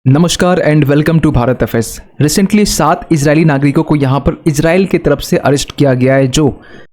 नमस्कार and welcome to Bharat FS. Recently 7 Israeli नागरिकों को यहाँ पर इजराइल की तरफ से अरेस्ट किया गया है जो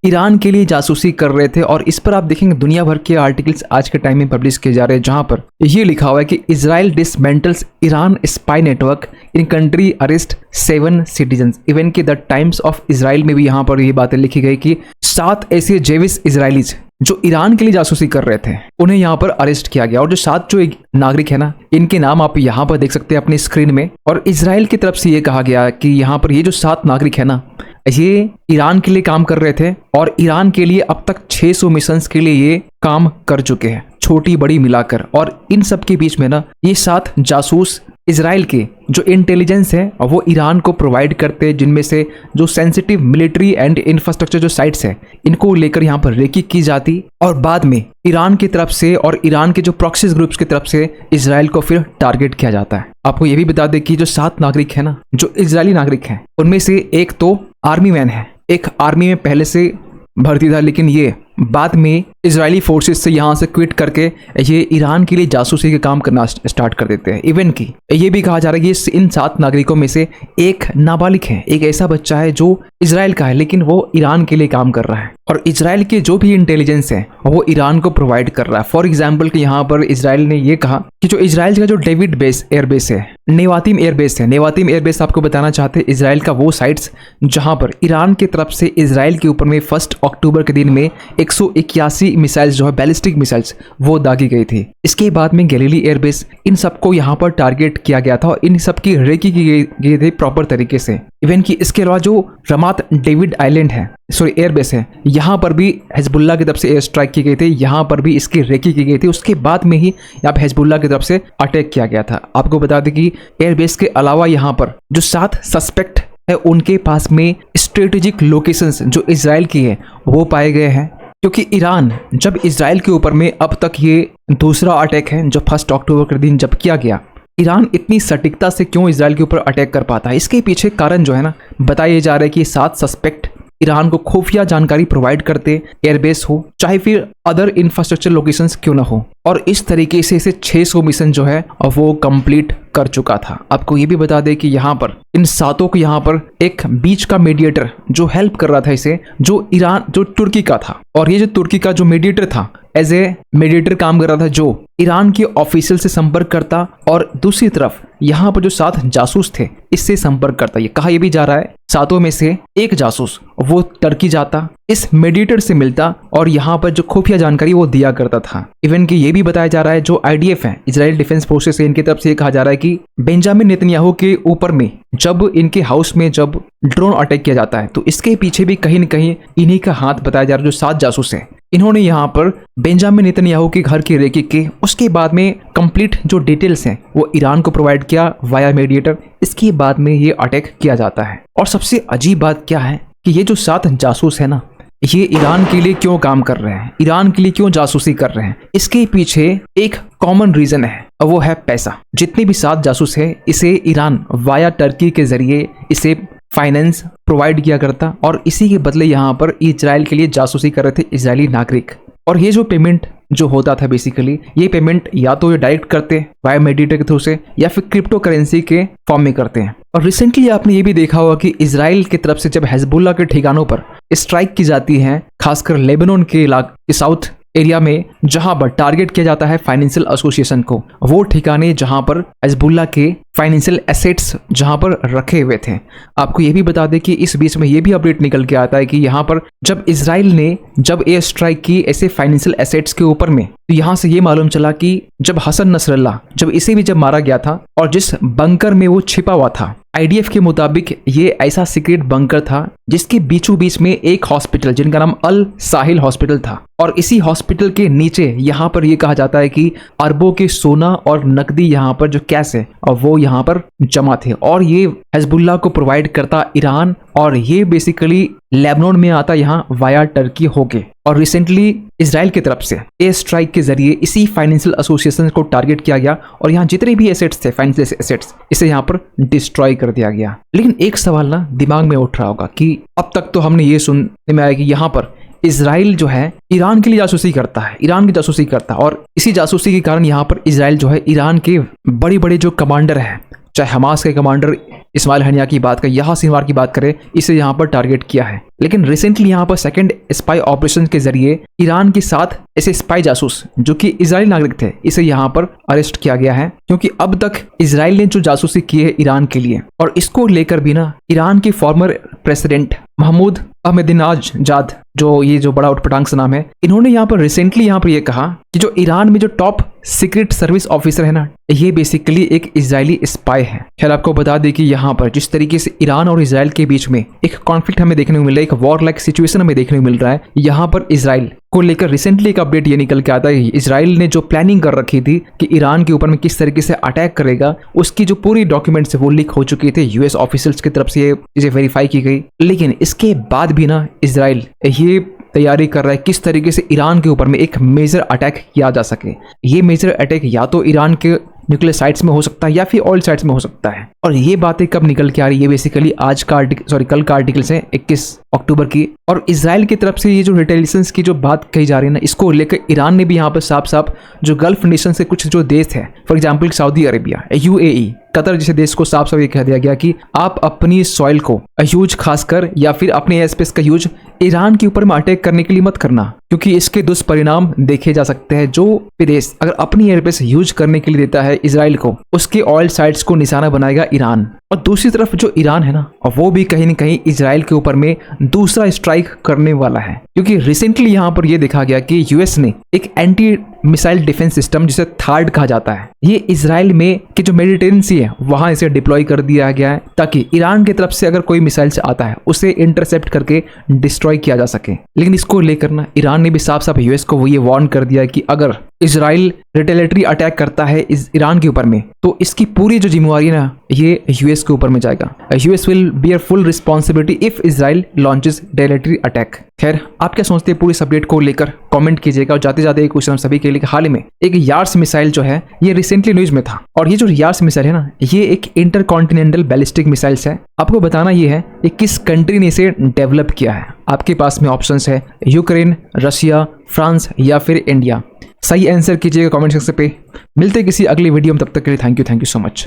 ईरान के लिए जासूसी कर रहे थे। और इस पर आप देखेंगे दुनिया भर के आर्टिकल्स आज के टाइम में पब्लिश किए जा रहे हैं जहाँ पर ये लिखा हुआ है कि Israel dismantles Iran spy network in country arrest 7 citizens. Even कि द टाइम्स ऑफ इजराइल में भी यहाँ पर ये बातें लिखी गई कि 7 ऐसे जेविश इजरायलीज जो ईरान के लिए जासूसी कर रहे थे उन्हें यहाँ पर अरेस्ट किया गया। और जो 7 जो नागरिक है ना, इनके नाम आप यहाँ पर देख सकते हैं अपनी स्क्रीन में। और इजराइल की तरफ से ये कहा गया कि यहाँ पर ये जो 7 नागरिक है ना, ये ईरान के लिए काम कर रहे थे और ईरान के लिए अब तक 600 मिशंस के लिए ये काम कर चुके हैं, छोटी बड़ी मिलाकर। और इन सब के बीच में ना ये 7 जासूस इजराइल के जो इंटेलिजेंस है वो ईरान को प्रोवाइड करते हैं, जिनमें से जो सेंसिटिव मिलिट्री एंड इंफ्रास्ट्रक्चर जो साइट्स है इनको लेकर यहाँ पर रेकी की जाती और बाद में ईरान की तरफ से और ईरान के जो प्रॉक्सीज ग्रुप्स की तरफ से इजराइल को फिर टारगेट किया जाता है। आपको ये भी बता दें कि जो 7 नागरिक है ना, जो इजरायली नागरिक हैं, उनमें से एक तो आर्मी मैन है, एक आर्मी में पहले से भर्ती था, लेकिन ये बाद में इजरायली फोर्सेस से यहाँ से क्विट करके ये ईरान के लिए जासूसी के काम करना स्टार्ट कर देते हैं। इवन कि ये भी कहा जा रहा है कि इन 7 नागरिकों में से एक नाबालिग है, एक ऐसा बच्चा है जो इजराइल का है लेकिन वो ईरान के लिए काम कर रहा है। और इजराइल के जो भी इंटेलिजेंस है वो ईरान को प्रोवाइड कर रहा है। फॉर एग्जाम्पल कि यहाँ पर इजराइल ने ये कहा कि जो इजराइल का जो डेविड बेस एयरबेस है, नेवातिम एयरबेस है, नेवातिम एयरबेस आपको बताना चाहते हैं इजराइल का वो साइट्स जहाँ पर ईरान की तरफ से इजराइल के ऊपर में 1 अक्टूबर के दिन में 181 मिसाइल्स जो है बैलिस्टिक मिसाइल्स वो दागी गई थी। इसके बाद में गैलीली एयरबेस, इन सबको यहाँ पर टारगेट किया गया था और इन सब की रेकी की गई थी प्रॉपर तरीके से। इवन कि इसके अलावा जो रमात डेविड आइलैंड है, सॉरी एयरबेस है, यहाँ पर भी हिजबुल्लाह की तरफ से एयर स्ट्राइक की गई थी, यहाँ पर भी इसकी रेकी की गई थी। उसके बाद में ही यहाँ पे हिजबुल्लाह की तरफ से अटैक किया गया था। आपको बता दें कि एयरबेस के अलावा यहाँ पर जो 7 सस्पेक्ट है उनके पास में स्ट्रेटेजिक लोकेशंस जो इजराइल की है वो पाए गए हैं। क्योंकि ईरान जब इजराइल के ऊपर में अब तक ये दूसरा अटैक है जो 1 अक्टूबर के दिन जब किया गया, ईरान इतनी सटीकता से क्यों इजराइल के ऊपर अटैक कर पाता है, इसके पीछे कारण जो है ना बताया जा रहा है कि 7 सस्पेक्ट ईरान को खुफिया जानकारी प्रोवाइड करते, एयरबेस हो चाहे फिर अदर इंफ्रास्ट्रक्चर लोकेशंस क्यों ना हो। और इस तरीके से इसे 600 मिशन जो है वो कंप्लीट कर चुका था। आपको ये भी बता दें कि यहाँ पर इन 7 को यहाँ पर एक बीच का मीडिएटर जो हेल्प कर रहा था इसे, जो ईरान जो तुर्की का था। और ये जो तुर्की का जो मीडिएटर था एज ए मीडिएटर काम कर रहा था जो ईरान के ऑफिशियल से संपर्क करता और दूसरी तरफ यहाँ पर जो 7 जासूस थे इससे संपर्क करता। ये कहा यह भी जा रहा है 7 में से एक जासूस वो टर्की जाता, इस मीडिएटर से मिलता और यहाँ पर जो खुफिया जानकारी वो दिया करता था। इवन कि ये भी बताया जा रहा है जो IDF है, इजराइल डिफेंस फोर्सेस है, इनकी तरफ से कहा जा रहा है कि बेंजामिन नेतन्याहू के ऊपर में जब इनके हाउस में जब ड्रोन अटैक किया जाता है तो इसके पीछे भी कहीं न कहीं इन्हीं का हाथ बताया जा रहा है। जो 7 जासूस है इन्होंने यहाँ पर बेंजामिन नेतन्याहू के घर की रेकी की, उसके बाद में कंप्लीट जो डिटेल्स हैं वो ईरान को प्रोवाइड किया वाया मीडिएटर। इसके बाद में ये अटैक किया जाता है। और सबसे अजीब बात क्या है कि ये जो 7 जासूस है ना, ये ईरान के लिए क्यों काम कर रहे हैं, ईरान के लिए क्यों जासूसी कर रहे हैं, इसके पीछे एक कॉमन रीजन है और वो है पैसा। जितने भी 7 जासूस है इसे ईरान वाया टर्की के जरिए इसे फाइनेंस प्रोवाइड किया करता और इसी के बदले यहाँ पर इजराइल के लिए जासूसी कर रहे थे इजरायली नागरिक। और ये जो पेमेंट जो होता था बेसिकली, ये पेमेंट या तो ये डायरेक्ट करते वाया मीडिएटर के थ्रू से या फिर क्रिप्टो करेंसी के फॉर्म में करते हैं। और रिसेंटली आपने ये भी देखा होगा कि इजराइल की तरफ से जब हिजबुल्लाह के ठिकानों पर स्ट्राइक की जाती है, खासकर लेबनान के इलाके साउथ एरिया में जहां पर टारगेट किया जाता है फाइनेंशियल एसोसिएशन को, वो ठिकाने जहां पर हिजबुल्लाह के फाइनेंशियल एसेट्स जहां पर रखे हुए थे। आपको ये भी बता दें कि इस बीच में ये भी अपडेट निकल के आता है कि यहाँ पर जब इजराइल ने जब एयर स्ट्राइक की ऐसे फाइनेंशियल एसेट्स के ऊपर में, तो यहाँ से ये मालूम चला कि जब हसन नसरल्ला जब इसे भी जब मारा गया था और जिस बंकर में वो छिपा हुआ था, IDF के मुताबिक ये ऐसा सीक्रेट बंकर था जिसके बीचों बीच में एक हॉस्पिटल जिनका नाम अल साहिल हॉस्पिटल था। और इसी हॉस्पिटल के नीचे यहाँ पर ये कहा जाता है कि अरबों के सोना और नकदी यहाँ पर जो कैश है और वो यहाँ पर जमा थे। और ये हिजबुल्लाह को प्रोवाइड करता ईरान और ये बेसिकली लेबनान में आता यहाँ वाया टर्की होके। और रिसेंटली इजराइल की तरफ से एयर स्ट्राइक के जरिए इसी फाइनेंशियल एसोसिएशन को टारगेट किया गया और यहाँ जितने भी एसेट्स थे फाइनेंशियल एसेट्स इसे यहाँ पर डिस्ट्रॉय कर दिया गया। लेकिन एक सवाल ना दिमाग में उठ रहा होगा कि अब तक तो हमने ये सुनने में आया कि यहाँ पर इजराइल जो है ईरान के लिए जासूसी करता है, ईरान की जासूसी करता है, और इसी जासूसी के कारण यहाँ पर इजराइल जो है ईरान के बड़े बड़े जो कमांडर हैं, चाहे हमास के कमांडर इस्माइल हनिया की बात करें, यहाँ सिनवार की बात करें, इसे यहाँ पर टारगेट किया है। लेकिन रिसेंटली यहाँ पर सेकंड स्पाई ऑपरेशन के जरिए ईरान के साथ ऐसे स्पाई जासूस जो कि इजरायली नागरिक थे, इसे यहाँ पर अरेस्ट किया गया है, क्योंकि अब तक इजराइल ने जो जासूसी की है ईरान के लिए, और इसको लेकर भी ना ईरान के फॉर्मर प्रेसिडेंट महमूद अहमदिनेजाद, जो ये जो बड़ा उटपटांग सा नाम है, इन्होंने यहाँ पर रिसेंटली यहाँ पर ये कहा कि जो ईरान में जो टॉप सीक्रेट सर्विस ऑफिसर है ना, ये बेसिकली एक इजरायली स्पाई है। खैर आपको बता दें कि यहाँ पर जिस तरीके से ईरान और इजराइल के बीच में एक कॉन्फ्लिक्ट हमें देखने को मिल रहा है, एक वॉर लाइक सिचुएशन हमें देखने को मिल रहा है, यहाँ पर इजराइल को लेकर रिसेंटली एक अपडेट ये निकल के आता है। इजराइल ने जो प्लानिंग कर रखी थी कि ईरान के ऊपर में किस तरीके से अटैक करेगा, उसकी जो पूरी डॉक्यूमेंट्स है वो लीक हो चुकी थे, यूएस ऑफिशियल्स की तरफ से ये चीजें वेरीफाई की गई। लेकिन इसके बाद भी ना इजराइल ये तैयारी कर रहा है किस तरीके से ईरान के ऊपर में एक मेजर अटैक किया जा सके। ये मेजर अटैक या तो ईरान के न्यूक्लियर साइट्स में हो सकता है या फिर ऑयल साइट्स में हो सकता है। और ये बातें कब निकल के आ रही है, बेसिकली आज का कल का आर्टिकल से 21 अक्टूबर की। और इजराइल की तरफ से ये जो रिटेलिएशंस की जो बात कही जा रही है ना, इसको लेकर ईरान ने भी यहाँ पर साफ साफ जो गल्फ नेशन से कुछ जो देश है, for example Saudi Arabia, UAE, Qatar जैसे देश को साफ साफ ये कह दिया गया कि आप अपनी सॉइल को यूज खासकर या फिर अपने एयर स्पेस का यूज ईरान के ऊपर में अटैक करने के लिए मत करना, क्योंकि इसके दुष्परिणाम देखे जा सकते हैं। जो देश अगर अपनी एयर स्पेस यूज करने के लिए देता है इजराइल को, उसके ऑयल साइट्स को निशाना बनाएगा ईरान। और दूसरी तरफ जो ईरान है ना, वो भी कहीं न कहीं इजराइल के ऊपर में दूसरा स्ट्राइक करने वाला है, क्योंकि रिसेंटली यहाँ पर यह देखा गया कि यूएस ने एक एंटी मिसाइल डिफेंस सिस्टम जिसे थार्ड कहा जाता है, ये इजराइल में कि जो मेडिटेरेनियन सी है वहां इसे डिप्लॉय कर दिया गया है, ताकि ईरान की तरफ से अगर कोई मिसाइल से आता है उसे इंटरसेप्ट करके डिस्ट्रॉय किया जा सके। लेकिन इसको लेकर ना ईरान ने भी साफ साफ यूएस को वो ये वार्न कर दिया कि अगर इजराइल रिटेलिटरी अटैक करता है ईरान के ऊपर में, तो इसकी पूरी जो जिम्मेवारी ना ये यूएस के ऊपर में जाएगा। US will beer full responsibility if Israel launches retaliatory attack. खैर आप क्या सोचते हैं पूरी अपडेट को लेकर, कमेंट कीजिएगा। और जाते जाते एक क्वेश्चन हम सभी के लिए, हाल ही में एक यार्स मिसाइल जो है ये रिसेंटली न्यूज में था, और ये जो यार्स मिसाइल है ना, ये एक इंटरकॉन्टिनेंटल बैलिस्टिक मिसाइल्स है। आपको बताना ये है कि किस कंट्री ने इसे डेवलप किया है। आपके पास में ऑप्शंस है यूक्रेन, रशिया, फ्रांस या फिर इंडिया। सही आंसर कीजिएगा कमेंट सेक्शन पे। मिलते किसी अगली वीडियो में, तब तक के लिए थैंक यू सो मच।